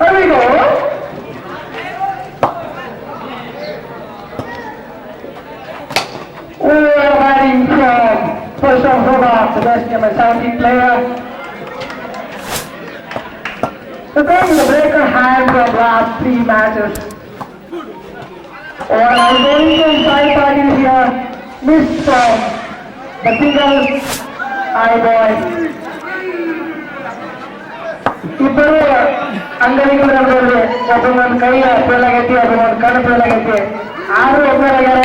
There we go. We are waiting from first of Hobart, the best number 17 player. The thing is the breaker hand from last 3 matches. Or I'm going to inside parties here. Missed from the single high boy. ಇಬ್ಬರು ಅಂಗಡಿಗಳಲ್ಲಿ ಒಬ್ಬೊಂದು ಕೈ fail ಆಗೈತಿ ಒಬ್ಬೊಂದು ಕಣ್ಣು fail ಆಗೈತಿ 6 fail ಆಗ್ಯಾರ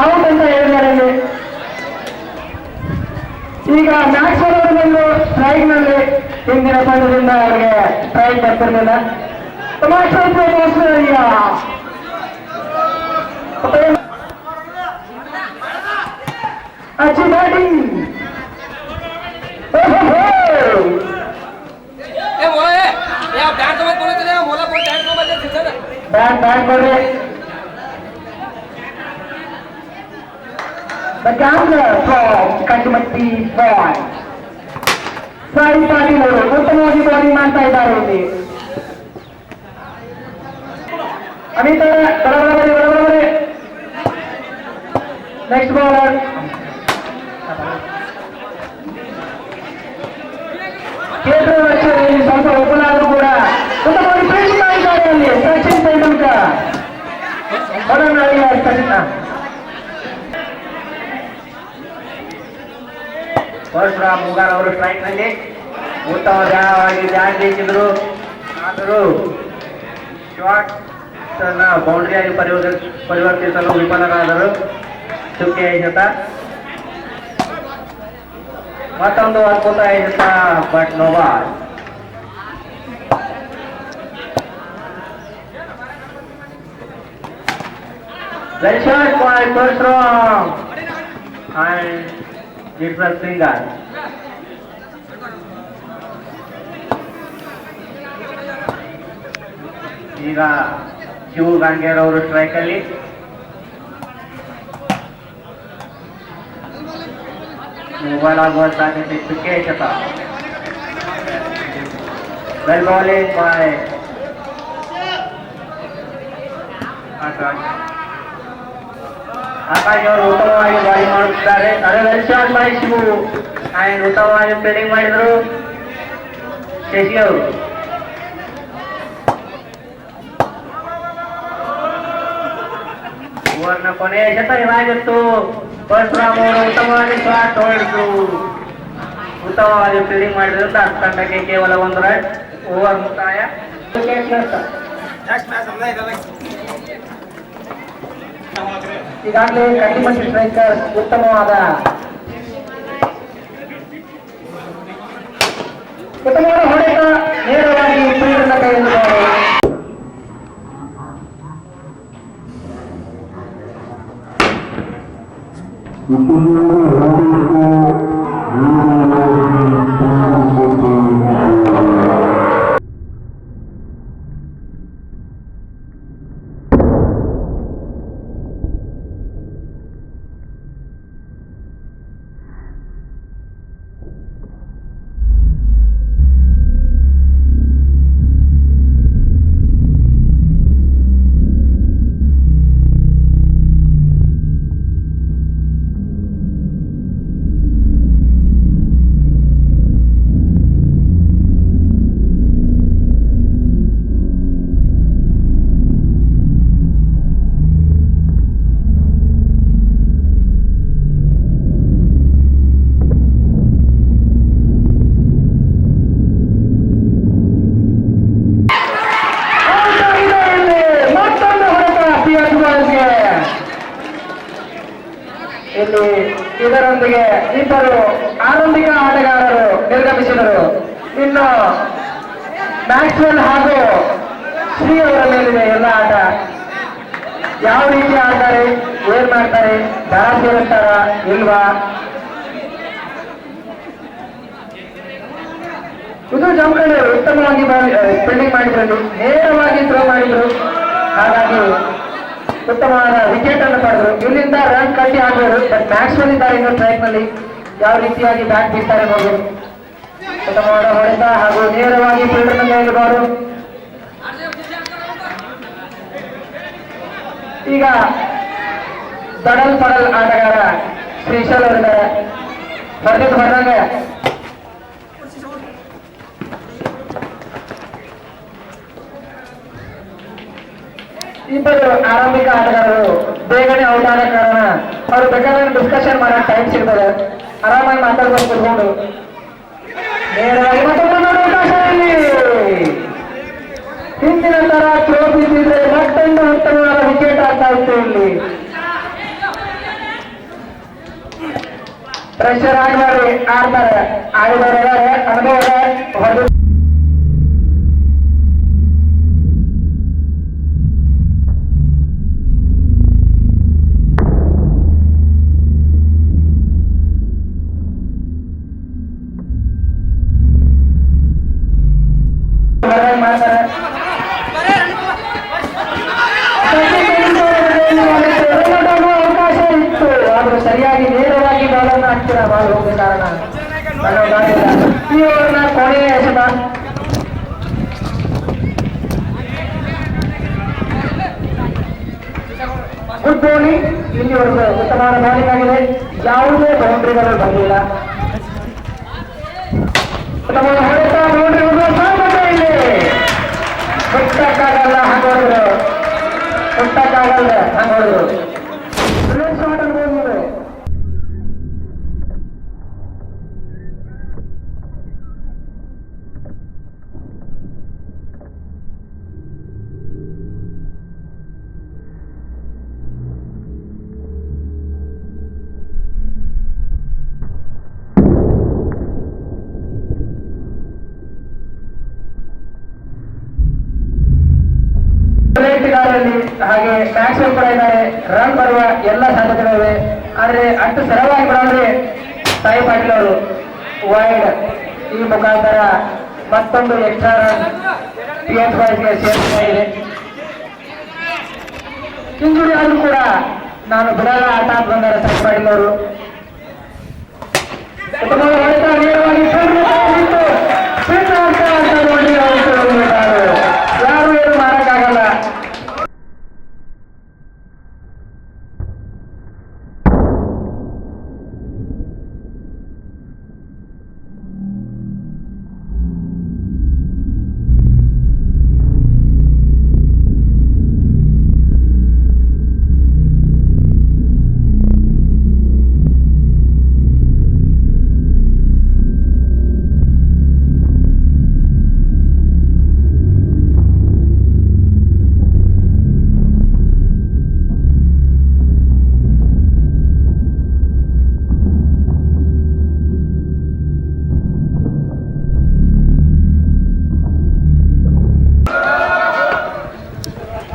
out ಅಂತ ಹೇಳಿದ್ದಾರೆ. ಈಗ ಮ್ಯಾಚ್ ಬಂದು ಸ್ಟ್ರೈಕ್ ನಲ್ಲಿ ಹಿಂದಿನ ತಂಡದಿಂದ ಅವರಿಗೆ ಸ್ಟ್ರೈಕ್ ಬರ್ತಿರ್ಲಿಲ್ಲ. ಈಗ अच्छी बैटिंग बैट कर रहे The gambler from Kantumatti boy. Sai Patil ಅವರು ಉತ್ತಮವಾಗಿ ಬೌಲಿಂಗ್ ಮಾಡ್ತಾ ಇದ್ದಾರೆ ಇಲ್ಲಿ. ಅಮಿತ್ ಬರಬರಬರಿ ನೆಕ್ಸ್ಟ್ ಬೌಲರ್ ಕೇಂದ್ರ ರಕ್ಷಣೆಯಲ್ಲಿ ಸ್ವಲ್ಪ ಓಪನ್ ಆದರೂ ಕೂಡ ಉತ್ತಮವಾಗಿ ಫೀಲ್ಡಿಂಗ್ ಮಾಡಿದ್ದಾರೆ ಅಲ್ಲಿ ಸಚಿನ್ ತೆಂಡೂಲ್ಕರ್. ಸಚಿನ್ ಫಸ್ಟ್ ಮುಗಾರ್ ಅವರು ಸ್ಟ್ರೈಕ್ ನಲ್ಲಿ ಉತ್ತಮವಾಗಿ ಬ್ಯಾಟ್ ಬೀಸಿದ್ರು. ಆದರೂ ಶಾಟ್ ಬೌಂಡ್ರಿಯಾಗಿ ಪರಿವರ್ತಿಸಲು ವಿಫಲರಾದರು. ಚುಕ್ಕೆ ಎಸೆತ ಮತ್ತೊಂದು ಅದ್ಭುತ ಎಸೆತ but no ball. Well shot by Pershram and Jitwal Singhal. ಈಗ ಶಿವ ಗಾಂಗೇರ್ ಅವರು ಸ್ಟ್ರೈಕ್ ಅಲ್ಲಿ ಮೊಬೈಲ್ ಆಗುವ ಸಾಧ್ಯತೆ ಚುಕ್ಕೆ ಎಸೆತ. ವೆಲ್ ಬೌಲಿಂಗ್ ಬೈ ಆಕಾಶ್ ಅವರು ಉತ್ತಮವಾಗಿ ಬೌಲಿಂಗ್ ಮಾಡುತ್ತಿದ್ದಾರೆ. ಅದೇ well shot by Shivu and ಉತ್ತಮವಾಗಿ ಫೀಲ್ಡಿಂಗ್ ಮಾಡಿದ್ರು ಶಶಿ ಅವರು. ಓವರ್ನ ಕೊನೆಯ ಎಸೆತ ಇವಾಗಿತ್ತು. ಪರಶುರಾಮ್ ಅವರು ಉತ್ತಮವಾಗಿ ಶಾಟ್ ಹೊಡೆದು ಉತ್ತಮವಾಗಿ ಫೀಲ್ಡಿಂಗ್ ಮಾಡಿದ್ರಿಂದ ತಂಡಕ್ಕೆ ಕೇವಲ 1 ರನ್. ಓವರ್ ಮುಕ್ತಾಯ. ಈಗಾಗಲೇ ಕಂಟಿಮಂಟಿ ಸ್ಟ್ರೈಕರ್ ಉತ್ತಮವಾದ ಹೊಡೆತ ನೇರವಾಗಿ ಫೀಲ್ಡ್ ಕೈಯಲ್ಲಿದ್ದಾರೆ. ಅದರೊಂದಿಗೆ ಇಬ್ಬರು ಆರಂಭಿಕ ಆಟಗಾರರು ನಿರ್ಗಮಿಸಿದರು. ಇನ್ನು ಮ್ಯಾಕ್ಸ್ವೆಲ್ ಹಾಗೂ ಶ್ರೀ ಅವರ ಮೇಲಿದೆ ಎಲ್ಲ ಆಟ. ಯಾವ ರೀತಿ ಆಡ್ತಾರೆ, ಏನ್ ಮಾಡ್ತಾರೆ, ದರ ಸೇರುತ್ತಾರ ಇಲ್ವಾ? ಇದು ಜಮಖಂಡಿ ಉತ್ತಮವಾಗಿ ಫೀಲ್ಡಿಂಗ್ ಮಾಡಿದ್ರು, ನೇರವಾಗಿ ಥ್ರೋ ಮಾಡಿದ್ರು. ಹಾಗಾಗಿ ಉತ್ತಮವಾದ ವಿಕೆಟ್ ಅನ್ನು ಪಡೆದ್ರು. ಇಲ್ಲಿಂದ ರನ್ ಕಟ್ಟಿ ಆಗ್ಬೋದು. ಬಟ್ ಮ್ಯಾಕ್ಸ್ವೆಲ್ ಇದ್ದಾರೆ ಇನ್ನು ಟ್ರ್ಯಾಕ್ ನಲ್ಲಿ. ಯಾವ ರೀತಿಯಾಗಿ ಬ್ಯಾಟ್ ಬೀಸ್ತಾರೆ ನೋಡ್ಬೋದು. ಉತ್ತಮವಾದ ಹೊಡೆತ ಹಾಗೂ ನೇರವಾಗಿ ಫೀಲ್ಡರ್ ಮೇಲಬಾರು. ಈಗ ದಡಲ್ ಪಡಲ್ ಆಟಗಾರ ಶ್ರೀಶಲ್ ಅವರಿದ್ದಾರೆ. ಹೊಡೆದು ಹೊರಗೆ ಇಬ್ಬರು ಆರಂಭಿಕ ಆಟಗಾರರು ಬೇಗನೆ ಔಟ್ ಆದ ಕಾರಣ ಅವರು ಬೇಕಾದ್ರೆ ಡಿಸ್ಕಷನ್ ಮಾಡೋ ಟೈಮ್ ಸಿಗ್ತದೆ. ಆರಾಮಾಗಿ ಮಾತಾಡ್ಕೊಂಡು ಕುತ್ಕೊಂಡು ನೇರವಾಗಿ ಮತ್ತೊಂದು ಅವಕಾಶ ಇಲ್ಲಿ. ಹಿಂದಿನ ತರ ಥ್ರೋ ಬಿದ್ದಿದ್ರೆ ಮತ್ತೊಂದು ಉತ್ತಮವಾದ ವಿಕೆಟ್ ಆಗ್ತಾ ಇತ್ತು. ಇಲ್ಲಿ ಪ್ರೆಷರ್ ಆಡಿ ಆಡ್ತಾರೆ. ಆಡಿದವರ ಅನುಭವ ಹೊಡೆದು ಮಾಡ್ತಾರೆ. ಅವಕಾಶ ಇತ್ತು, ಆದ್ರೂ ಸರಿಯಾಗಿ ನೇರವಾಗಿ ಬಾಲನ್ನು ಹಾಕ್ತೀರ ಬಾಲ್ ಹೋಗೋ ಕಾರಣ ಈ ಓವರ್ನ ಕೊನೆಯ ಎಸೆತ. Good bowling. ಇಲ್ಲಿವರೆಗೂ ಉತ್ತಮವಾದ ಬೌಲಿಂಗ್ ಆಗಿದೆ. ಯಾವುದೇ ಬೌಂಡ್ರಿಗಳು ಬಂದಿಲ್ಲ. ಉತ್ತಮವಾದ ಹೊಡೆತ, ಬೌಂಡ್ರಿ ಹುಟ್ಟಕ್ಕಾಗಲ್ಲ ಹಂಗ ಹೊಡೆದ್ರು, ಹುಟ್ಟಕ್ಕಾಗಲ್ಲ ಹಂಗ ಹೊಡೆದ್ರು. ಶಾಟ್ ಅನ್ಬೋದು. ಹಾಗೆ ಮ್ಯಾಕ್ಸ್ವೆಲ್ ಕೂಡ ಇದ್ದಾರೆ. ರನ್ ಬರುವ ಎಲ್ಲ ಸಾಧ್ಯತೆಗಳಿವೆ. ಆದ್ರೆ ಅಷ್ಟು ಸರಳವಾಗಿ ಬಿಡೋದ್ರೆ ಸಾಯಿ ಪಾಟೀಲ್ ಅವರು ವೈಡ್. ಈ ಮುಖಾಂತರ ಮತ್ತೊಂದು ಎಕ್ಸ್ಟ್ರಾ ರನ್ PS5ಗೆ ಸೇರ್ಪಡೆಯಾಗಿದೆ. ಇಂಜುರಿ ಆದ್ರೂ ಕೂಡ ನಾನು ಬಿಡಲ್ಲ ಆಟ ಅಂತ ಬಂದಾರೆ ಸಾಯಿ ಪಾಟೀಲ್ ಅವರು. ಹೊಡೆತ ನೇರವಾಗಿ ಯಾರು ಏನು ಮಾಡಕ್ಕಾಗಲ್ಲ.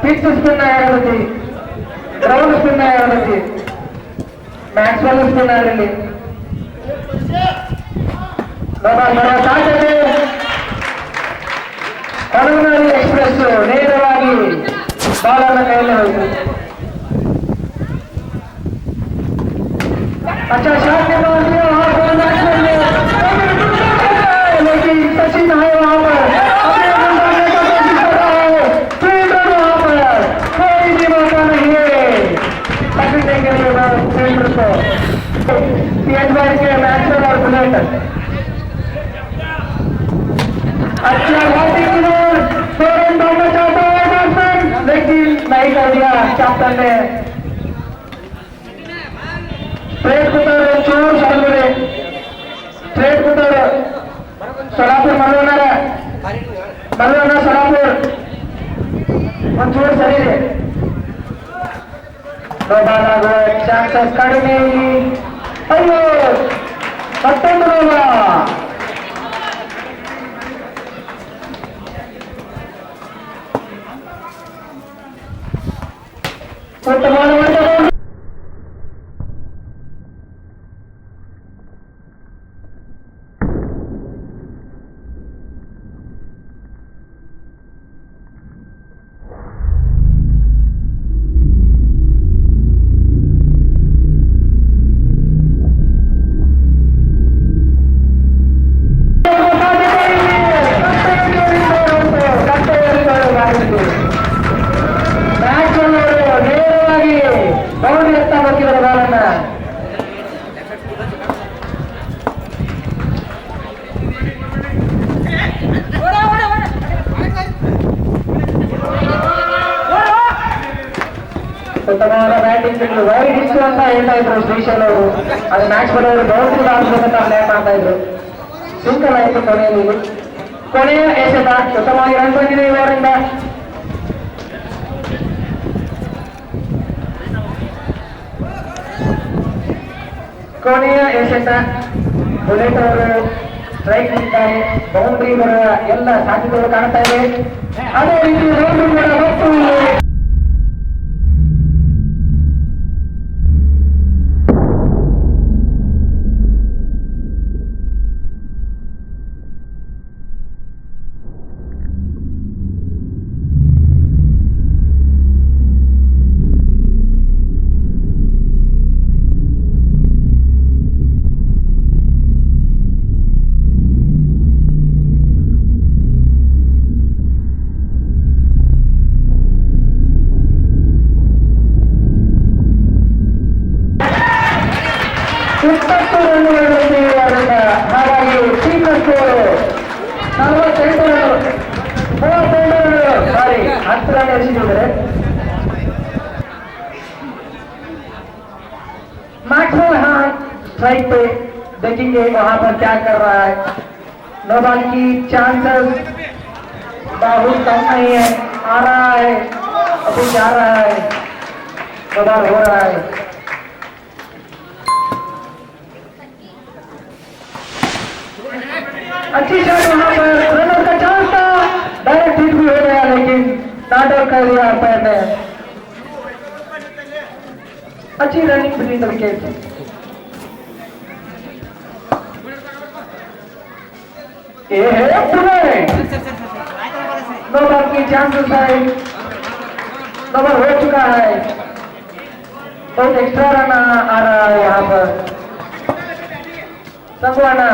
पिच स्पिन आयागलती ग्राउंड स्पिन आयागलती मैक्सवेल स्पिन आगली करुणारी एक्सप्रेस ನೇರವಾಗಿ ಬಾಲನ ಕೈಯಲ್ಲಿ ಹೋಯಿತು. अच्छा शॉट के बाद में वहां पर मैक्सवेल ने लेकिन सचिन है वहां पर अपने बंदे को कोशिश कर रहा है. फील्डर वहां पर कोई भी मौका नहीं है पकड़ने के लिए फील्डर को. PS5 के मैक्सवेल और बुलेट अच्छा बैटिंग करना चाहता है बैट्समैन लेकिन नहीं कर दिया कैप्टन ने. स्ट्रेट कुतर चूर सालुरे स्ट्रेट कुतर सोलापुर मलवना सोलापुर ಒಂಚೂರು ಸರಿ ಇದೆ. ಚಾನ್ಸಸ್ ಕಡಿಮೆ. ಅಯ್ಯೋ ಮತ್ತೊಂದು ರೋಗ. ಉತ್ತಮವಾದ ಹೊಡೆತ. ನೇರವಾಗಿ ಬೌಂಡ್ರಿ ಎತ್ತ ಬರ್ತಿದ್ದಾರೆ ಬಾಲನ್ನ. ಉತ್ತಮವಾದ ಬ್ಯಾಟಿಂಗ್ ಬಿಟ್ಟು ವೈಡ್ ಹಿಟ್ಟು ಅಂತ ಹೇಳ್ತಾ ಇದ್ರು ಶ್ರೀಶೈಲ್ ಅವರು. ಅದು ಮ್ಯಾಚ್ ಬರೋರು ಬೌಂಡ್ರಿ ಆಡಿಸ್ಬೇಕಂತ ಪ್ಲಾನ್ ಮಾಡ್ತಾ ಇದ್ರು. ಸಿಂಕಲ್ ಆಯ್ತು ಕೊನೆಯಲ್ಲಿ. ಕೊನೆಯ ಎಸೆತ ಉತ್ತಮವಾಗಿ ರನ್ ಬಂದಿದೆ ಇವರಿಂದ. ಕೊನೆಯ ಎಸೆತ ಬುಲೆಟ್ ಅವರು ಸ್ಟ್ರೈಕ್ ನಿಂತಿದ್ದಾರೆ. ಬೌಂಡ್ರಿ ಬರುವ ಎಲ್ಲ ಸಾಧ್ಯತೆಗಳು ಕಾಣ್ತಾ ಇದೆ. ಅದೇ ರೀತಿ ಬೌಂಡ್ರಿ ಕೂಡ ಮತ್ತು ಇಪ್ಪತ್ತು ರನ್ನುಗಳು ಅವರಿಂದ. ಹಾಗಾಗಿ ಟೀಮ್ ಸ್ಕೋರು 48 ರನ್, 32 ರನ್, ಸಾರಿ 10 ರನ್ ಎಸೆದಿದ್ದಾರೆ. मैक्सवेल हाँ स्ट्राइक पे देखेंगे वहां पर क्या कर रहा है. नो बॉल की चांसेस बहुत कम नहीं है. आ रहा है, अभी जा रहा है, नो बॉल हो रहा है. अच्छी शॉट वहां पर, रनर का चांस था, डायरेक्ट हिट भी हो गया लेकिन नॉट आउट कर दिया अंपायर ने. अच्छी रनिंग बिटवीन द विकेट. ये है पूरे नो बॉल की चांसेस है. नंबर हो चुका है. बहुत एक्स्ट्रा रन आ रहा है यहाँ पर. संगवाना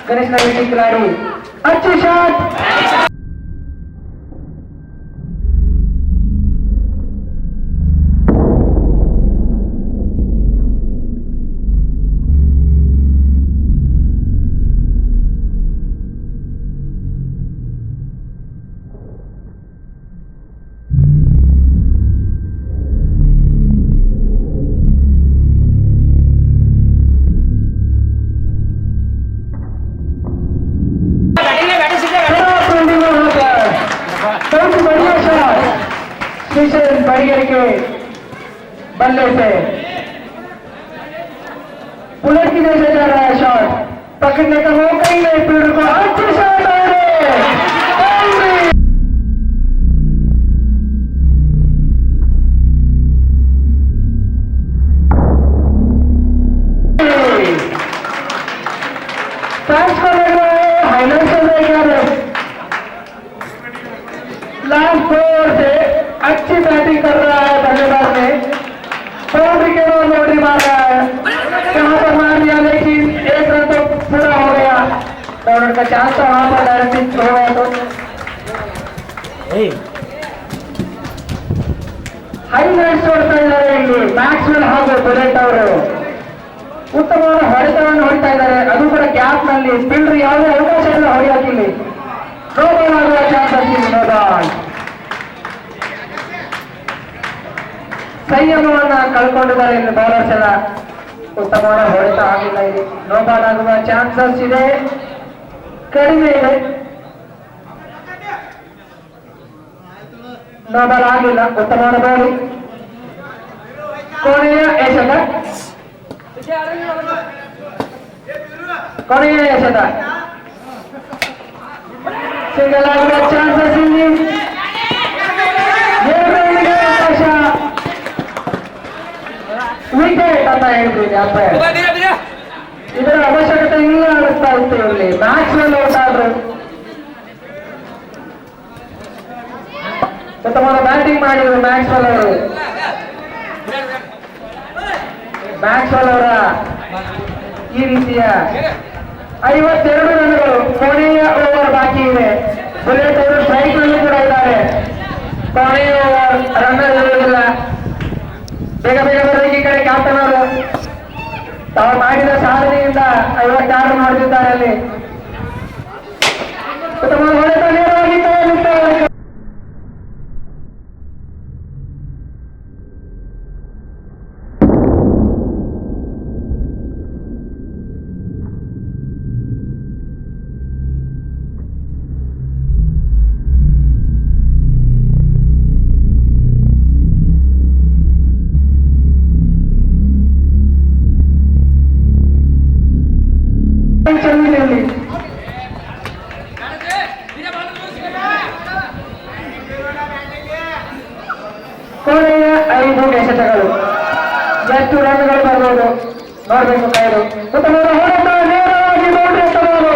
गणेश नगर की खिलाड़ी. अच्छी शॉट. बढ़िया के बल्ले से बुलेट की जैसे जा रहा है. शॉट पकड़ने का मौका ही नहीं फील्डर को. अच्छी शॉट हाईलाइट चल रहा है. लास्ट ओवर से अच्छी बैटिंग कर रहा है बल्लेबाज ने. बाउंड्री के बाद बाउंड्री मार रहा है. यहाँ पर मार दिया लेकिन एक रन तो पूरा हो गया. बाउंड्री का चांस था वहां पर, डायरेक्ट हो गया. तो ಹೈಲೈಟ್ಸ್ ಹೊಡ್ತಾ ಇದ್ದಾರೆ ಇಲ್ಲಿ ಮ್ಯಾಕ್ಸ್ವೆಲ್ ಹಾಗೂ ಬುಲೆಟ್ ಅವರು. ಉತ್ತಮವಾದ ಹೊಡೆತವನ್ನು ಹೊಡಿತಾ ಇದ್ದಾರೆ. ಅದು ಕೂಡ ಗ್ಯಾಪ್ ನಲ್ಲಿ. ಫೀಲ್ಡರ್ ಯಾವುದೇ ಅವಕಾಶ ಇಲ್ಲ ಹೊಡೆಯೋಕಿಲ್ಲಿ. ನೋ ಬಾಲ್ ಆಗುವ ಚಾನ್ಸಸ್ ಇಲ್ಲಿ. No ball. ಸಂಯಮವನ್ನ ಕಳ್ಕೊಂಡಿದ್ದಾರೆ ಇಲ್ಲಿ ಬೌಲರ್ಸ್ ಎಲ್ಲ. ಉತ್ತಮವಾದ ಹೊಡೆತ ಆಗಿಲ್ಲ ಇಲ್ಲಿ. ನೋ ಬಾಲ್ ಆಗುವ ಚಾನ್ಸಸ್ ಇದೆ, ಕಡಿಮೆ ಇದೆ. ನೋ ಬಾಲ್ ಆಗಿಲ್ಲ. ಉತ್ತಮವಾದ ಬೌಲಿಂಗ್. ಕೊನೆಯ ಎಸೆತ ಕೊನೆಯ ಎಸೆತ ಸಿಗಲಾದ ಚಾನ್ಸಸ್ ಇಲ್ಲಿ ಅವಕಾಶ ವಿಕೆಟ್ ಅಂತ ಹೇಳ್ತೀನಿ ಅಂಪೈರ್. ಇದರ ಅವಶ್ಯಕತೆ ಇಲ್ಲ ಅನಿಸ್ತಾ ಇತ್ತು ಇಲ್ಲಿ. ಮ್ಯಾಕ್ಸ್ವೆಲ್ ಔಟ್ ಆದ್ರು. ಉತ್ತಮವಾದ ಬ್ಯಾಟಿಂಗ್ ಮಾಡಿದ್ರು ಮ್ಯಾಕ್ಸ್ವೆಲ್ ಅವರು. ಮ್ಯಾಕ್ಸ್ವೆಲ್ ಅವರ ಈ ರೀತಿಯ 52 ರನ್ಗಳು. ಕೊನೆಯ ಓವರ್ ಬಾಕಿ ಇದೆ. ಬುಲೆಟ್ ಅವರು ಸ್ಟ್ರೈಕ್ ನಲ್ಲಿ ಕೂಡ ಇದ್ದಾರೆ. ಕೊನೆಯ ಓವರ್ ರನ್ನರ್ ಇರುವುದಿಲ್ಲ. ಬೇಗ ಬೇಗ ಬರಲಿಕ್ಕೆ ಈ ಕಡೆ ಕ್ಯಾಪ್ಟನ್ ಅವರು ತಾವು ಮಾಡಿದ ಸಾಧನೆಯಿಂದ 56 ಮಾಡುತ್ತಿದ್ದಾರೆ. ಅಲ್ಲಿ ಉತ್ತಮ ಹೊಡೆತ ನೇರವಾಗಿ ಚೆನ್ನೈಯಲ್ಲಿ ಕೊನೆಯ 5 ಎಸೆತಗಳು. ಎಷ್ಟು ರನ್ಗಳು ಬರ್ಬೋದು ನೋಡ್ಬೇಕು ಕಾಯ್ದು. ಉತ್ತಮವಾದ ಹೋರಾಟ ನೇರವಾಗಿ ಬೌಂಡ್ರಿ ಎತ್ತಬಹುದು.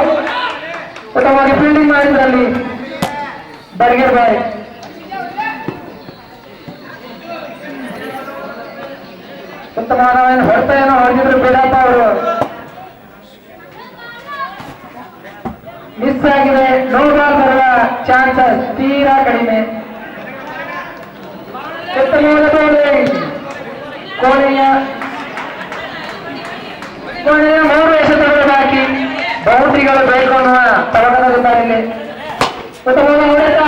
ಉತ್ತಮವಾಗಿ ಫೀಲ್ಡಿಂಗ್ ಮಾಡಿದ್ರಲ್ಲಿ ಬರ್ಗೇರ್ ಬಾಯ್. ಉತ್ತಮವಾದ ಹೊರತೆಯನ್ನು ಹೊಡೆದಿದ್ರು ಬಿಡಪ್ಪ ಅವರು. ಮಿಸ್ ಆಗಿದೆ. ನೋ ಬಾಲ್ ಬರುವ ಚಾನ್ಸಸ್ ತೀರಾ ಕಡಿಮೆ. ಉತ್ತಮವಾದ ಬೌಲಿಂಗ್. ಕೊನೆಯ 3 ಎಸೆತಗಳು ಬಾಕಿ. ಬೌಂಡ್ರಿಗಳು ಬೇಕು ಅನ್ನುವ ತವಕದಲ್ಲಿದ್ದಾರೆ ಇಲ್ಲಿ. ಉತ್ತಮವಾದ ಹೊಡೆತ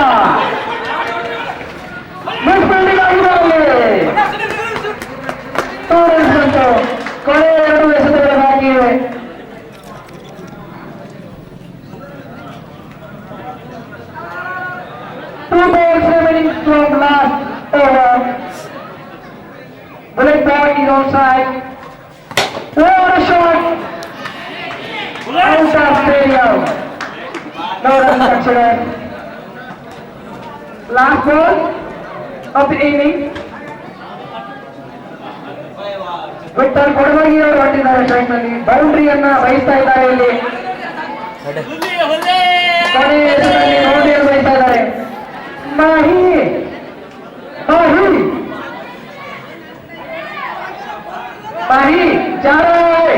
ಮಿಸ್ ಫೀಲ್ಡಿಂಗ್ ಆಗಿದ್ದಾರೆ. ಕೊನೆಯ 2 ಎಸೆತಗಳು ಬಾಕಿ ಇವೆ. Two balls remaining from last over. Bullet ball is outside. What a shot! Out of stadium. No run considered. Last ball of the inning. Vithal ಕೊಡಮಗಿ ಅವರು ಹೊರಟಿದ್ದಾರೆ ಸ್ಟ್ರೈಕ್ ನಲ್ಲಿ. ಬೌಂಡ್ರಿಯನ್ನ ಬಯಸ್ತಾ ಇದ್ದಾರೆ ಇಲ್ಲಿ. ಕೊನೆಯ ಎಸೆತದಲ್ಲಿ ಬೌಂಡ್ರಿಯನ್ನು ಬಯಸ್ತಾ ಇದ್ದಾರೆ. ಮಾಹಿ जा रहा है.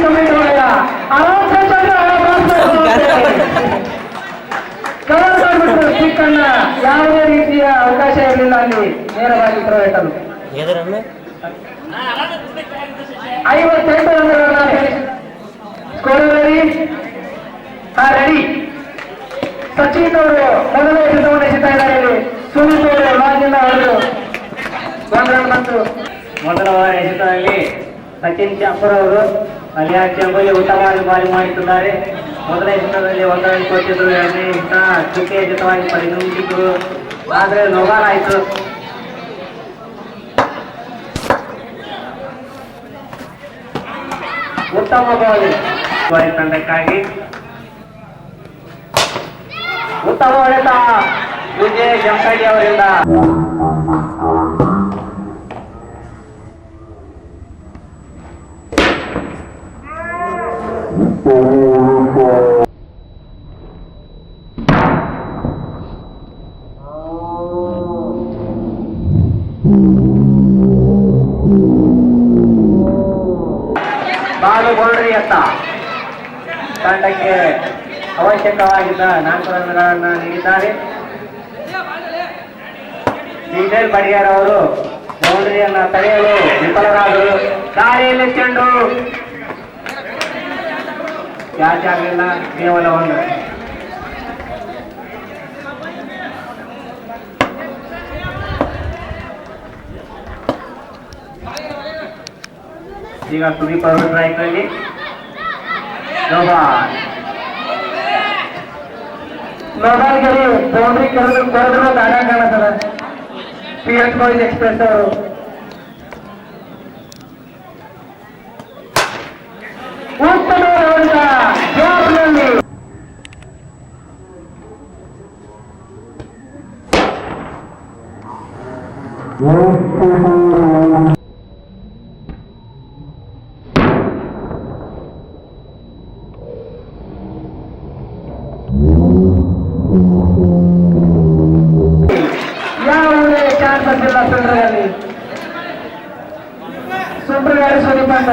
कमिट हो गया. आराम से चल रहा है. ಕವರ್ ಮಾಡಿಬಿಟ್ರು. ಸ್ಟಿಕ್ ಅನ್ನ ಯಾವುದೇ ರೀತಿಯ ಅವಕಾಶ ಇರಲಿಲ್ಲ ಅಲ್ಲಿ. ನೇರವಾಗಿ ಥ್ರೋ ಎಟ್ಟಲು 58 ರನ್ಗಳನ್ನ ಸ್ಕೋರ್ ರೆಡಿ. ರೆಡಿ. ಸಚಿನ್ ಅವರು ಮೊದಲ ಎಸೆತವನ್ನು ಎಸೆತಾ ಇದ್ದಾರೆ ಇಲ್ಲಿ. ಸುಮಿತ್ ಅವರು ಲಾಜಿಂದ ಹೊಡೆದು 1 ರನ್ ಬಂತು. ಮೊದಲ ಎಸೆತದಲ್ಲಿ ಸಚಿನ್ ಚಾಪುರ್ ಅವರು ಮಲಯಾಳ ಚೆಂಬಲ್ಲಿ ಉತ್ತಮವಾಗಿ ಬಾಲಿ ಮಾಡುತ್ತಿದ್ದಾರೆ. ಮೊದಲ ಎಸೆತದಲ್ಲಿ 1 ರನ್ ಕೊಟ್ಟಿದ್ರು. ಎರಡನೇ ಎಸೆತ ಚುಕ್ಕೆ ಎಸೆತವಾಗಿ ಪರಿಗಣಿಸಿದ್ರು. ಆದರೆ ನೋಗಾಲ್ ಆಯಿತು. ಉತ್ತಮ ಬಾಲಿಂಗ್ ತಂಡಕ್ಕಾಗಿ ಉತ್ತಮ ಹೊಡೆತ ವಿಜಯ್ ಜಂಪಡಿ ಅವರಿಂದ. ಬಾಲು ಬೌಂಡ್ರಿ ಎತ್ತ ತಂಡಕ್ಕೆ ಅವಶ್ಯಕವಾಗಿದ್ದ 4 ರನ್ಗಳನ್ನು ನೀಡಿದ್ದಾರೆ. ವಿಜಯ್ ಬಡಿಯಾರ್ ಅವರು ಬೌಂಡ್ರಿಯನ್ನು ತಡೆಯಲು ವಿಫಲರಾದರು. ದಾರಿಯಲ್ಲಿ ಚೆಂಡು ಕ್ಯಾಚ್ ಆಗಲಿಲ್ಲ. ಕೇವಲ 1 ರನ್. ಈಗ ಸುದೀಪ್ ಅವರು ಸ್ಟ್ರೈಕ್ ನಲ್ಲಿ. ನೋಬಾಲ್ ಗೆಲ್ಲಿ ಬೌಂಡ್ರಿ ಕರೆದ್ರು ದಾಡ ಕಾಣತದ. PS ಬಾಯ್ಸ್ ಎಕ್ಸ್ಪ್ರೆಸ್ ಅವರು ಉತ್ತಮವಾದಂತ ಜಾಬ್ನಲ್ಲಿ ಯಾವುದೇ ಚಾನ್ಸಸ್ ಇಲ್ಲ ಸುಂದ್ರದಲ್ಲಿ ಸುಂದ್ರಗಾರಿ ಸುದೀಪಂತ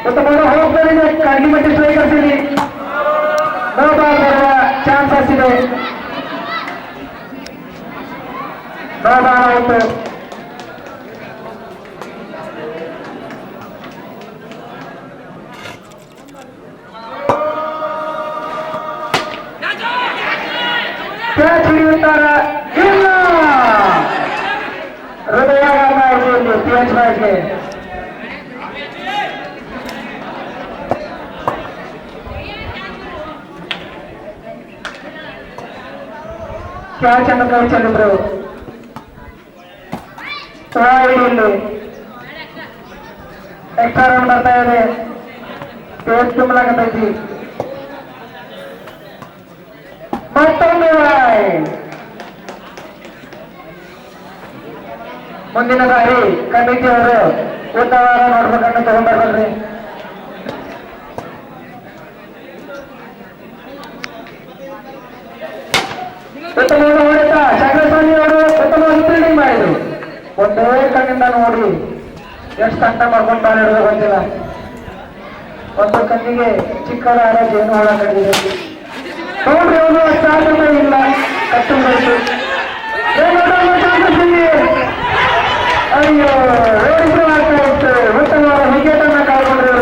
ಉತ್ತಮವಾದ ಹೋಗ್ತಾರೆ ಕಾಗಿಮಟ್ಟಿ ಸ್ಟ್ರೈಕರ್ಸ್ ಇಲ್ಲಿ ನೋ ಬಾಲ್ ಬರುವ ಚಾನ್ಸಸ್ ಇದೆ ನೋ ಬಾಲ್ ಆಯಿತು ಕ್ಯಾಚ್ ಹಿಡಿಯುತ್ತಾರ ಇಲ್ಲ ಹೃದಯಾಘಾತ ಆಯಿತು ಇಲ್ಲಿ PS ಬಾಯ್ಸ್ಗೆ ಕ್ಯಾಚ್ ಅನ್ನು ಕೈ ಚೆಲ್ಲಿದ್ರು ಇಲ್ಲಿ ಎಕ್ಸ್ಟ್ರಾ ರನ್ ಬರ್ತಾ ಇದೆ ಪೇಸ್ ತುಂಬಲಾಗತೈತಿ ಮತ್ತೊಂದು wide. ಮುಂದಿನ ಬಾರಿ ಕಮಿಟಿ ಅವರು ಉತ್ತಮವಾದ ನೋಡ್ಬೇಕನ್ನು ತಗೊಂಡ್ಬರ್ಬಲ್ರಿ ಉತ್ತಮವಾದ ಹೊಡೆತ ಚಕ್ರಸ್ವಾಮಿ ಅವರು ಉತ್ತಮವಾಗಿ ಫೀಲ್ಡಿಂಗ್ ಮಾಡಿದ್ರು ಒಂದೇ ಕಣ್ಣಿಂದ ನೋಡಿ ಎಷ್ಟು ಕಷ್ಟ ಮಾಡ್ಕೊಂಡು ಬಾಲ್ ಹಿಡಿದು ಗೊತ್ತಿಲ್ಲ ಒಂದು ಕಣ್ಣಿಗೆ ಚಿಕ್ಕದ ಆರೋಗ್ಯ ಏನು ಹೊಳ ಕಡಿದಿದೆ ನೋಡ್ರಿ ಅವರು ಸಾಧನೆ ಇಲ್ಲ ಕಟ್ಟು ಬಂತು ಅಯ್ಯೋ ಓಡಿಸಲು ಆಗ್ತಾ ಇತ್ತು ಉತ್ತಮವಾದ ವಿಕೆಟ್ ಅನ್ನ ಕಳ್ಕೊಂಡ್ರು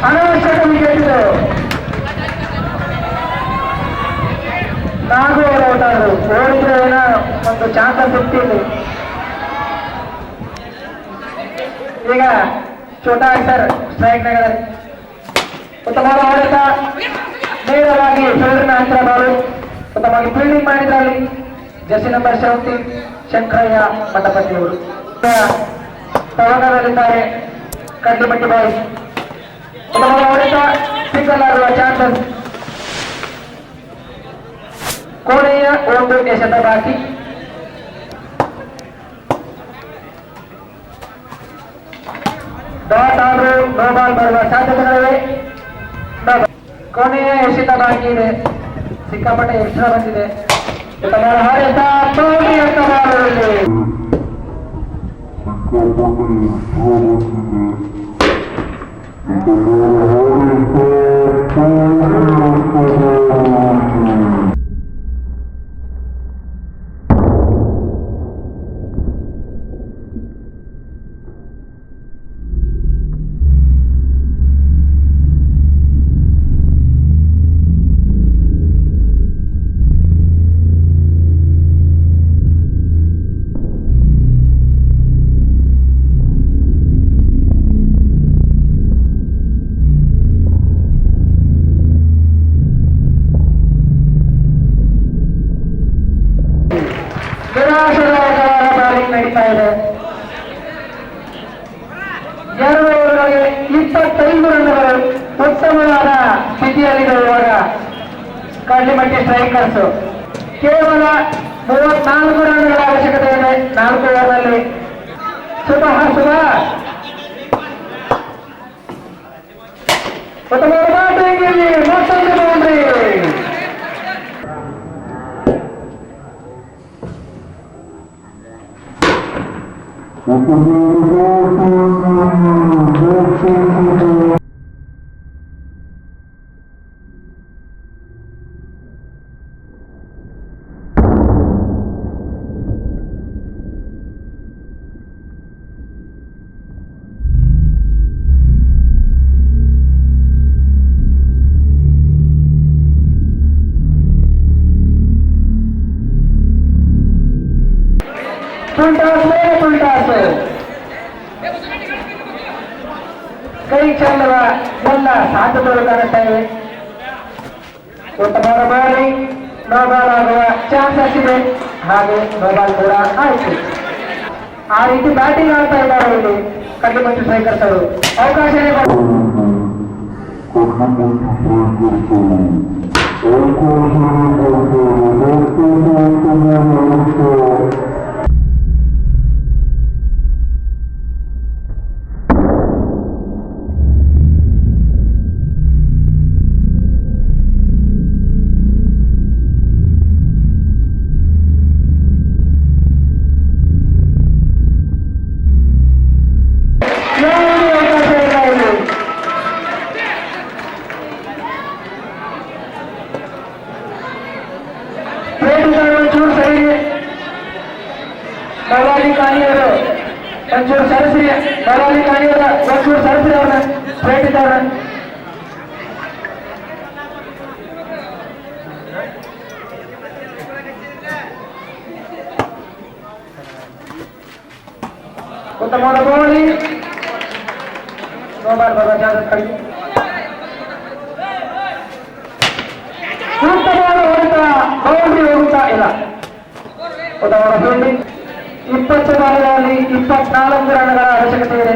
ಅನಾವಶ್ಯಕ ವಿಕೆಟ್ ಇದು ನಾಗು ಅವರು ಔಟ್ ಆದ್ರು ಓಡಿದ್ರೆ ಏನೋ ಒಂದು ಚಾನ್ಸಸ್ ಸಿಗ್ತಿಲ್ಲ ಈಗ ಛೋಟಾ ಅಕ್ಷರ್ ಸ್ಟ್ರೈಕ್ ನಾಗ ಉತ್ತಮವಾದ ಹೊಡೆತ ನೇರವಾಗಿ ಫೀಲ್ಡ್ನ ಹತ್ತಿರ ಬಾಲು ಉತ್ತಮವಾಗಿ ಫೀಲ್ಡಿಂಗ್ ಮಾಡಿದ್ರಲ್ಲಿ ಜರ್ಸಿ ನಂಬರ್ 17 ಶಂಕರಯ್ಯ ಮಠಪತಿಯವರು ತವನದಲ್ಲಿದ್ದಾರೆ ಕಡ್ಲಿಮಟ್ಟಿ ಬಾಯ್ಸ್ ಉತ್ತಮವಾದ ಹೊಡೆತ ಸಿಂಗಲ್ ಆಗುವ ಚಾನ್ಸಸ್ ಕೋಣೆಯ ಒಂದು ಎಸೆತ ಬಾಕಿ ಡಾಟ್ ಆದ್ರೂ ನೋ ಬಾಲ್ ಬರುವ ಸಾಧ್ಯತೆಗಳಿವೆ ಕೊನೆಯ ಎಸೆತ ಬಾಕಿ ಇದೆ ಸಿಕ್ಕಾಪಟ್ಟೆ ಎಕ್ಸ್ಟ್ರಾ ಬಂದಿದೆ ಉತ್ತಮವಾದ ಹೊಡೆತ ಬೌಂಡ್ರಿ ಅಂತ ಬಾಲ್ ನಿರಾಶಾದಾಯಕವಾದ ಬ್ಯಾಟಿಂಗ್ ನಡೀತಾ ಇದೆ. 2 ಓವರ್ಗಳಿಗೆ 25 ರನ್ಗಳು ಉತ್ತಮವಾದ ಸ್ಥಿತಿಯಲ್ಲಿದೆ. ಇವಾಗ ಕಡ್ಲಿಮಟ್ಟಿ ಸ್ಟ್ರೈಕರ್ಸ್ ಕೇವಲ 34 ರನ್ಗಳ ಅವಶ್ಯಕತೆ ಇದೆ 4 ಓವರ್ನಲ್ಲಿ. ಸುಭಾಷ್ ಉತ್ತಮವಾದ ಬ್ಯಾಟಿಂಗ್ ಇಲ್ಲಿ ಮತ್ತೊಂದು ಬೌಂಡ್ರಿ. ಫುಲ್ಟಾಸ್ ಕೈ ಚೆಲ್ಲುವ ಎಲ್ಲ ಸಾಧ್ಯತೆಗಳು ಕಾಣುತ್ತಾ ಇವೆ. ಉತ್ತಮವಾದ ಬಾಲಿಂಗ್, ನೋಬಾಲ್ ಆಗುವ ಚಾನ್ಸಸ್ ಇದೆ. ಹಾಗೆ ನೋಬಾಲ್ ಕೂಡ ಆಯ್ತು. ಆ ರೀತಿ ಬ್ಯಾಟಿಂಗ್ ಆಡ್ತಾ ಇದ್ದಾರೆ ಇಲ್ಲಿ ಕಡ್ಲಿಮಟ್ಟಿ ಸ್ಟ್ರೈಕರ್ಸ್ ಅವರು. ಅವಕಾಶನೇ ಒಂಚೂರು ಸರಸ್ರಿ ಬರಾಲಿ ಕಾಣಿಯವರ ಒಂಚೂರು ಸರಸ್ರಿ ಅವ್ರನ್ನ ಸ್ಟ್ರೈಟ್ ಇದ್ದವ್ರ. ಉತ್ತಮವಾದ ಬೌಲಿಂಗ್, ನೋಬಾಲ್ ಬರುವ ಚಾನ್ಸಸ್ ಕಡಿಮೆ. ಉತ್ತಮವಾದ ಹೊಡೆತ, ಬೌಂಡ್ರಿ ಹೋಗುತ್ತಾ ಇಲ್ಲ. ಉತ್ತಮವಾದ ಫೀಲ್ಡಿಂಗ್. 20 ಬಾಲ್ಗಳಲ್ಲಿ 24 ರನ್ಗಳ ಅವಶ್ಯಕತೆ ಇದೆ.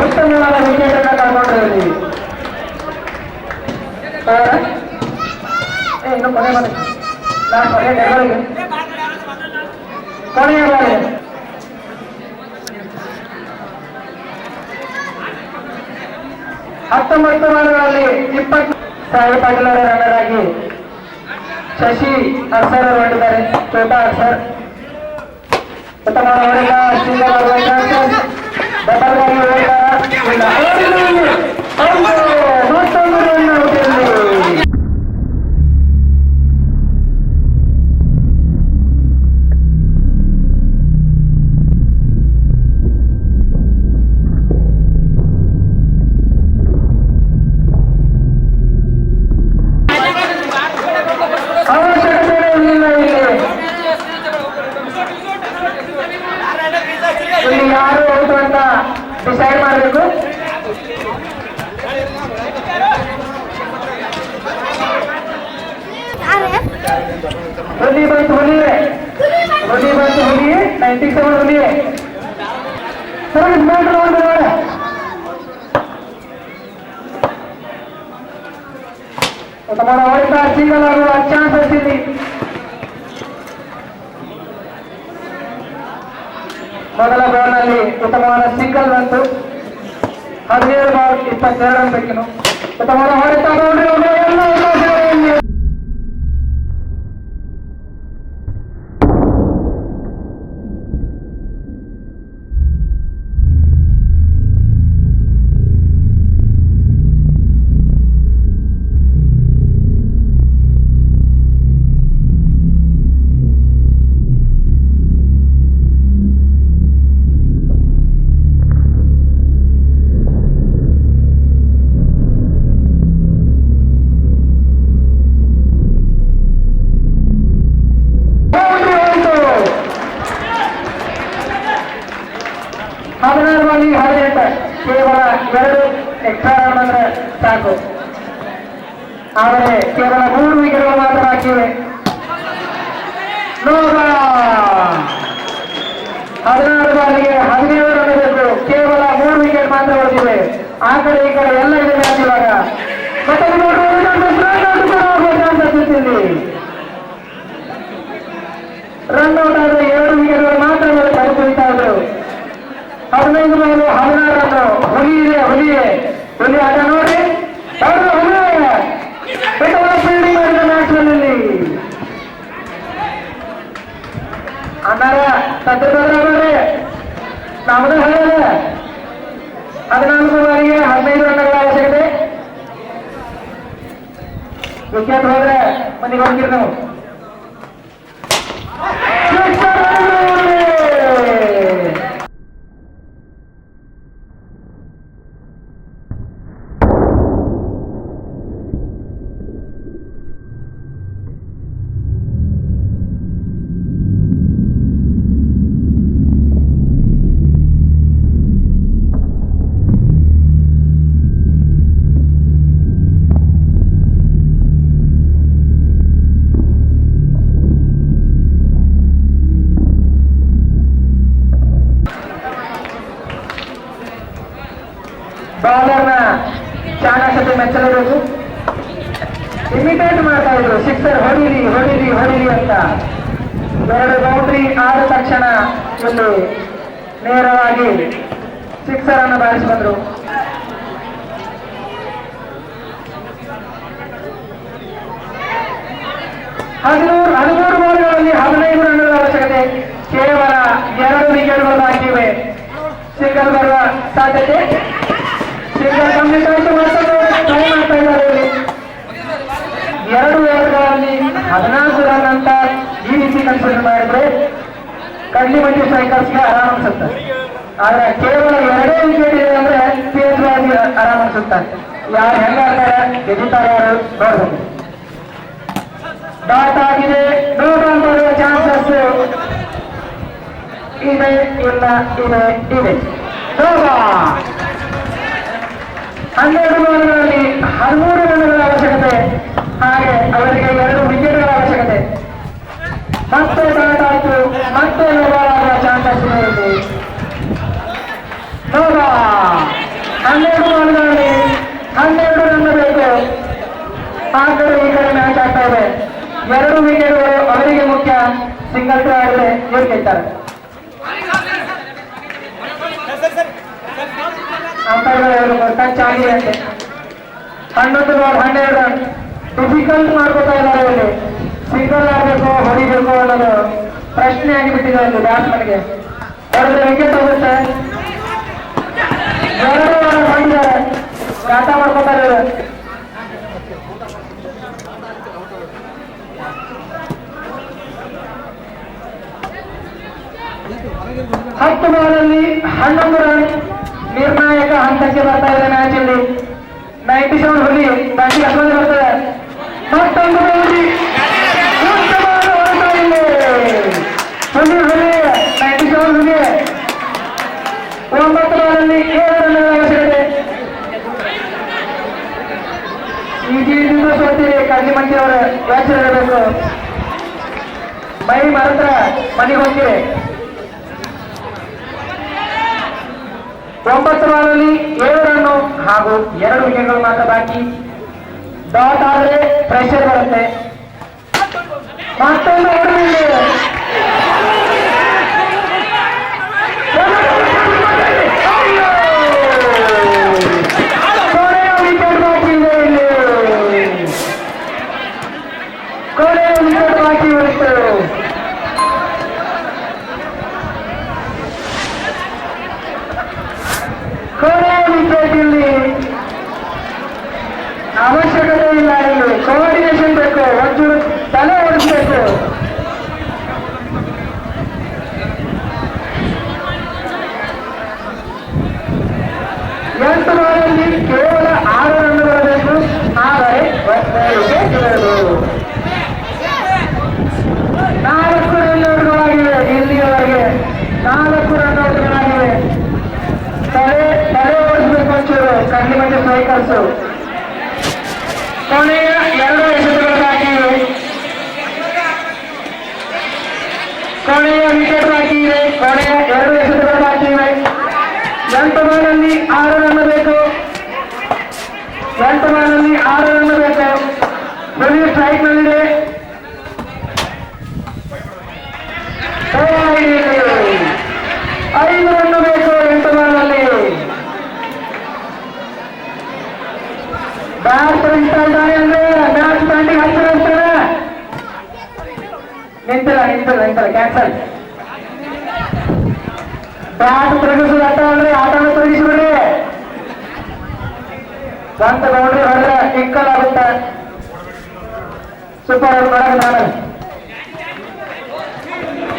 ಉತ್ತಮವಾದ ವಿಕೆಟ್ ಅನ್ನು ಕಳ್ಕೊಂಡ್ರೆ ಇನ್ನು ಕೊನೆ ಮಾಡಿ ನಾನು ಕೊನೆಯ ಬಾರಿ 19 ಬಾಲ್ಗಳಲ್ಲಿ 20 ಸಾಯಿ ಪಾಟೀಲ್ ಅವರ ರನ್ನರ್ ಆಗಿ ಶಶಿ ಅರ್ಸರ್ ಅವರು ಹೊರಟಿದ್ದಾರೆ. ಚೋಟಾ ಅರ್ಸರ್ ಉತ್ತಮ ಹೊಡೆತ, ಸಿಂಗಲ್ ಆಗುವ ಚಾನ್ಸಸ್, ಡಬಲ್ ಆಗಿ ಮತ್ತೊಂದು ರನ್ ಔಟ್. ಯಾರು ಹೌದು ಅಂತ ಡಿಸೈಡ್ ಮಾಡಬೇಕು. ಹುಲಿ ಬಂತು, ಹುಲಿಯೇ 97 ಹುಲಿಯೇ ಸರ್ವಿಸ್ ಮಾಡ್ರು ನೋಡಿ. ಉತ್ತಮವಾದ ಹೊಡೆತ, ಸಿಂಗಲ್ ಆಗುವ ಚಾನ್ಸಸ್ ಇಲ್ಲಿ. ಮೊದಲ ಬಾಲ್ನಲ್ಲಿ ಉತ್ತಮವಾದ ಸಿಂಗಲ್ ಬಂತು. 17 ಬಾಲ್ 22 ರನ್ ಬೇಕಿನು. ಉತ್ತಮವಾದ ಹೊಡೆತ, ಬೌಂಡ್ರಿ ಎಲ್ಲ ಅವಕಾಶಗಳಲ್ಲಿ 16 ಬಾಲಿಗೆ 18 ಕೇವಲ 2 ಎಕ್ಸ್ಟ್ರಾ ರನ್ ಅಂದ್ರೆ ಸಾಕು. ಆದರೆ ಕೇವಲ 3 ವಿಕೆಟ್ಗಳು ಮಾತ್ರ ಹಾಕಿವೆ. ನೋಡ 16 ಬಾಲಿಗೆ 17 ರನ್ ಬೇಕು. ಕೇವಲ 3 ವಿಕೆಟ್ ಮಾತ್ರ ಹೊಡೆದಿವೆ. ಆ ಕಡೆ ಈ ಕಡೆ ಎಲ್ಲ ಇದೆ ಮ್ಯಾಚ್ ಇವಾಗ. ಮತ್ತೊಂದು ರನ್ ಔಟ್ ಆದ್ರೆ 2 ವಿಕೆಟ್ಗಳು ಮಾತ್ರ ಪಡೆದುಕೊಳ್ತಾ ಇದ್ರು. 15 ಬಾಲು 16 ರನ್. ಹುಲಿ ಇದೆ, ಹುಲಿ ಆಟ ನೋಡಿ. ಫೀಲ್ಡಿಂಗ್ ಮಾಡಿದ ಮ್ಯಾಚ್ ನಲ್ಲಿ ಅನ್ನಾರ ತದ್ದರೆ ನಮ್ಮದು ಹೇಳಿದೆ 14 ಬಾರಿಗೆ 15 ರನ್ಗಳ ಅವಶ್ಯಕತೆ. ವಿಕೆಟ್ ಹೋದ್ರೆ ಮನೆಗೆ ಹೋಗಿರಿ ನಾವು. ಬಾಲರ್ನ ಚಾಣಾಕ್ಷತೆ ಮೆಚ್ಚಲೇಬೇಕು. ಇಮಿಟೇಟ್ ಮಾಡ್ತಾ ಇದ್ರು, ಸಿಕ್ಸರ್ ಹೊಡಿಲಿ ಅಂತ. 2 ಬೌಂಡ್ರಿ ಆದ ತಕ್ಷಣ ಇಲ್ಲಿ ನೇರವಾಗಿ ಸಿಕ್ಸರ್ ಅನ್ನು ಬಾರಿಸಿ ಬಂದರು. ಹದಿಮೂರು ಬಾಲ್ಗಳಲ್ಲಿ 15 ರನ್ಗಳ ಅವಶ್ಯಕತೆ. ಕೇವಲ 2 ವಿಕೆಟ್ಗಳು ಬಾಕಿವೆ. ಸಿಂಗಲ್ ಬರುವ ಸಾಧ್ಯತೆ. ಸಿಂಗಲ್ ಕಂಪ್ಲೀಟ್ ಆಯಿತು. ಟ್ರೈ ಮಾಡ್ತಾ ಇದ್ದಾರೆ. 2 ಓವರ್ಗಳಲ್ಲಿ 14 ರನ್ ಅಂತ ಈ ರೀತಿ ಕನ್ಸಿಡರ್ ಮಾಡಿದ್ರೆ ಕಡ್ಲಿಮಂಡಿ ಸ್ಟ್ರೈಕರ್ಸ್ಗೆ ಆರಾಮ್ ಅನ್ಸುತ್ತೆ. ಆದ್ರೆ ಕೇವಲ 2 ವಿಕೆಟ್ ಇದೆ ಅಂದ್ರೆ ತೇಜವಾಗಿ ಆರಾಮ್ ಅನ್ಸುತ್ತೆ. ಯಾರು ಹೆಂಗಾಡ್ತಾರೆ ಗೆದ್ದಿದ್ದಾರೆ ಯಾರು ನೋಡ್ಬೇಕು. ಡಾಟ್ ಆಗಿದೆ. ನೋ ರನ್ ಬರುವ ಚಾನ್ಸಸ್ ಇದೆ. 12 ಬಾಲ್ಗಳಲ್ಲಿ 13 ರನ್ಗಳ ಅವಶ್ಯಕತೆ. ಹಾಗೆ ಅವರಿಗೆ 2 ವಿಕೆಟ್ಗಳ ಅವಶ್ಯಕತೆ. ಮತ್ತೆ ಡಾಟ್ ಆಯ್ತು. ಮತ್ತೆ ನೋಬಾಲ್ ಆಗುವ ಚಾನ್ಸಸ್ ಇದೆ. ನೋಬಾಲ್ 12 ಬಾಲ್ಗಳಲ್ಲಿ 12 ರನ್ ಬೇಕು. ಆ ಕಡೆ ಈ ಕಡೆ ಮ್ಯಾಚ್ ಆಗ್ತಾ ಇದೆ. 2 ವಿಕೆಟ್ಗಳು ಅವರಿಗೆ ಮುಖ್ಯ. ಸಿಂಗಲ್ ಟ್ರೈ ಆಡಿದ್ರೆ ಇವ್ರು ಗೆಲ್ತಾರೆ. ಅಂಪೈರ್ಗಳು ಟಚ್ ಆಗಿದೆ ಅಂತೆ. 11 ಬಾಲ್ 12 ರನ್. ಡಿಫಿಕಲ್ಟ್ ಮಾಡ್ಕೋತಾ ಇದ್ದಾರೆ ಇಲ್ಲಿ. ಸಿಂಗಲ್ ಆಡಬೇಕು ಹೊಡಿಬೇಕು ಅನ್ನೋದು ಪ್ರಶ್ನೆ ಆಗಿಬಿಟ್ಟಿದೆ ಅಲ್ಲಿ ಬ್ಯಾಟ್ಸ್ಮನ್ಗೆ. ಹೊಡೆದ್ರೆ ವಿಕೆಟ್ ಹೋಗುತ್ತೆ. 2 ರನ್ ಹೊಂದಿದ್ದಾರೆ. ಆಟ ಮಾಡ್ಕೋತಾ ಇದ್ದಾರೆ. ಹತ್ತು ಬಾಲಲ್ಲಿ 11 ರನ್. ನಿರ್ಣಾಯಕ ಹಂತಕ್ಕೆ ಬರ್ತಾ ಇದೆ ಮ್ಯಾಚ್ ಅಲ್ಲಿ. 97 ಹುಲಿ ಬ್ಯಾಟಿಂಗ್ ಹತ್ತೊಂದು ಬರ್ತದೆ. ಮತ್ತೊಂದು ಹುಲಿ ಹುಲಿ 97 ಹುಲಿ. 9 ಬಾಲಲ್ಲಿ 7 ರನ್ ಅವಶ್ಯಕತೆ. ಈಗಿನಿಂದ ಸೋತಿರಿ ಕಡ್ಲಿಮಂಡಿ ಅವರು. ಎಚ್ಚರ ಇರಬೇಕು. ಮೈ ಮರತ್ರ ಮನೆಗೆ ಹೋಗಿ. 9 ಬಾಲಲ್ಲಿ 7 ರನ್ನು ಹಾಗೂ 2 ವಿಕೆಟ್ಗಳು ಮಾತ್ರ ಬಾಕಿ. ಡಾಟ್ ಆದ್ರೆ ಪ್ರೆಷರ್ ಬರುತ್ತೆ. ಮತ್ತೊಂದು ಕೊನೆಯ ವಿಕೆಟ್ ಬಾಕಿ ಇದೆ. ಇಲ್ಲಿ ಕೊನೆಯ ವಿಕೆಟ್ ಬಾಕಿ ಉಳಿತು. ಕೊನೆಯ ವಿಕೆಟ್ ಇಲ್ಲಿ ಅವಶ್ಯಕತೆ ಇಲ್ಲ. ಇಲ್ಲಿ ಕೋಆರ್ಡಿನೇಷನ್ ಬೇಕು. ಒಂಚೂರು ತಲೆ ಓಡಿಸ್ಬೇಕು. ಎಂಟು ಬಾಲಲ್ಲಿ ಕೇವಲ 6 ರನ್ ಬರಬೇಕು. ಆದರೆ 4 ರನ್ ಔಟ್ಗಳಾಗಿವೆ. ಇಲ್ಲಿಯವರೆಗೆ 4 ರನ್ ಔಟ್ಗಳಾಗಿವೆ. ಕೊನೆಯ 2 ಎಸೆತಗಳು ಬಾಕಿ ಇವೆ. 8 ಬಾಲಲ್ಲಿ 6 ರನ್ ಬೇಕು. 8 ಬಾಲಲ್ಲಿ 6 ರನ್ ಬೇಕು. ಬರೀ ಸ್ಟ್ರೈಕ್ ನಲ್ಲಿದೆ. 5 ರನ್ ಬೇಕು 8 ಬಾಲಲ್ಲಿ. ಬ್ಯಾಟ್ ಇಸ್ತಾ ಇದ್ದಾನೆ ಅಂದ್ರೆ ಮ್ಯಾಚ್ ಬ್ಯಾಟಿಂಗ್ ಹತ್ತಿರ ಇರ್ತಾರೆ. ನಿಂತಿಲ್ಲ ಕ್ಯಾನ್ಸಲ್. ಬ್ಯಾಟ್ ತಿರುಗಿಸೋದು ಆಟ ಅಂದ್ರೆ ಆಟನ ತಿರುಗಿಸ್ಬಿಡ್ರಿ. ಸ್ವಂತ ಬೌಂಡ್ರಿ ಹೊಡೆದ್ರೆ ಟಿಕ್ಕಲ್ ಆಗುತ್ತೆ. ಸೂಪರ್ ಓವರ್ ಮಾಡಕ್ಕೆ ನಾನು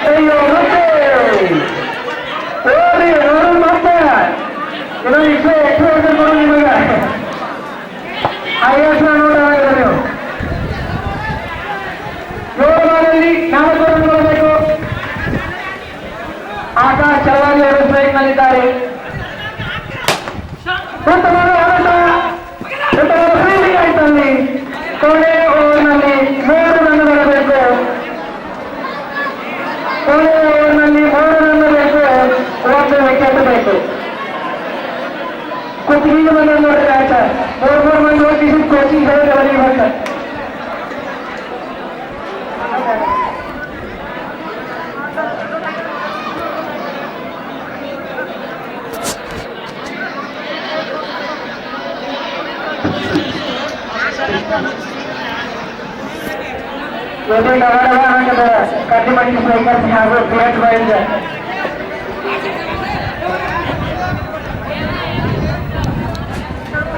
ಅಯ್ಯೋ ಮತ್ತೆ ಓಡಿ ನೋಡು ಮತ್ತೆ ಇನ್ನೊಂದು ಎಕ್ಸ್ಟ್ರಾ ಕೊಡು ನಿಮಗೆ. ಐಎಸ್ ನೋಡೋದಾಗಿದೆ ನೀವು. 7 ಬಾಲಲ್ಲಿ 4 ರನ್ ಮಾಡಬೇಕು. ಆಕಾಶ್ ಚಲವಾದಿ ಅವರು ಸ್ಟ್ರೈಕ್ ನಲ್ಲಿದ್ದಾರೆ. ಫೀಲ್ಡಿಂಗ್ ಆಯ್ತಲ್ಲಿ. ಕೊನೆ ಓವರ್ನಲ್ಲಿ 3 ರನ್ ಬರಬೇಕು. ಕೊನೆ ಓವರ್ನಲ್ಲಿ 3 ರನ್ ಬೇಕು. 1 ವಿಕೆಟ್ ಬೇಕು. ಕುತ್ತಿಗೆ ಬಂದ ನೋಡಿದ್ರೆ ಆಯ್ತಾ 3 ಮಂದಿ ಹೋಗಿ ಕೋಚಿಂಗ್ ಅವರಿಗೆ ಬರ್ತಾರೆ. ಕಟ್ಟಿಮಟ್ಟಿ ಸ್ಟ್ರೈಕರ್ಸ್ ಹಾಗೂ ಕ್ರಿಯೇಟ್ ವೈಸ್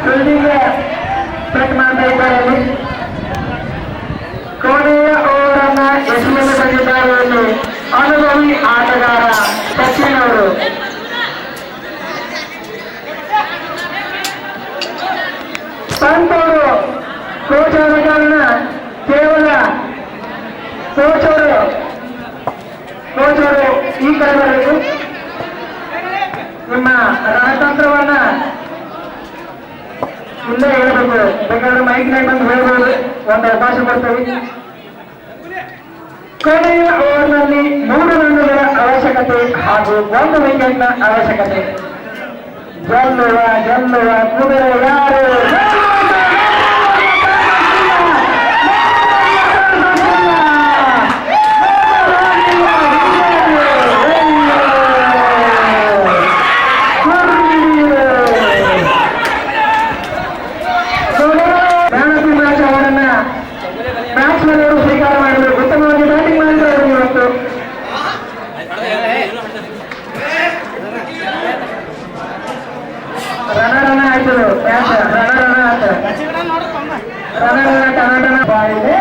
ಫೀಲ್ಡಿಂಗ್ ಸೆಟ್ ಮಾಡ್ತಾ ಇದ್ದಾರೆ. ಕೊನೆಯ ಓವರ್ ಅನ್ನ ಎಸೆಯಲು ಬಂದಿದ್ದಾರೆ ಇಲ್ಲಿ ಅನುಭವಿ ಆಟಗಾರ ಸಚಿನ್ ಅವರು. ಪಂತ್ ಅವರು ಕೋಚ್ ಆದ ಕಾರಣ ಕೇವಲ ಕೋಚ್ ಅವರು ಈ ಕಡೆ ಬರಬೇಕು. ನಿಮ್ಮ ರಣತಂತ್ರವನ್ನ ಇಲ್ಲೇ ಹೇಳಬೇಕು. ಬೇಕಾದ್ರೆ ಮೈಕ್ ನಾಗ ಬಂದು ಹೇಳ್ಬೋದು. ಒಂದು ಅವಕಾಶ ಕೊಡ್ತೇವೆ. ಕೊನೆಯ ಓವರ್ನಲ್ಲಿ 3 ರನ್ಗಳ ಅವಶ್ಯಕತೆ ಹಾಗೂ 1 ವಿಕೆಟ್ನ ಅವಶ್ಯಕತೆ. ಗೆಲ್ಲುವ ಕುದುರೆ ಯಾರು? ಸ್ವೀಕಾರ ಮಾಡಬೇಕು. ಉತ್ತಮವಾಗಿ ಬ್ಯಾಟಿಂಗ್ ಮಾಡಿದ್ರು ಅವರು ಇವತ್ತು. ರನ ಆಯ್ತು ಮ್ಯಾಚ್. ರನ ಆಯ್ತು. ರನ ಟನ ಬಾಯಿದೆ.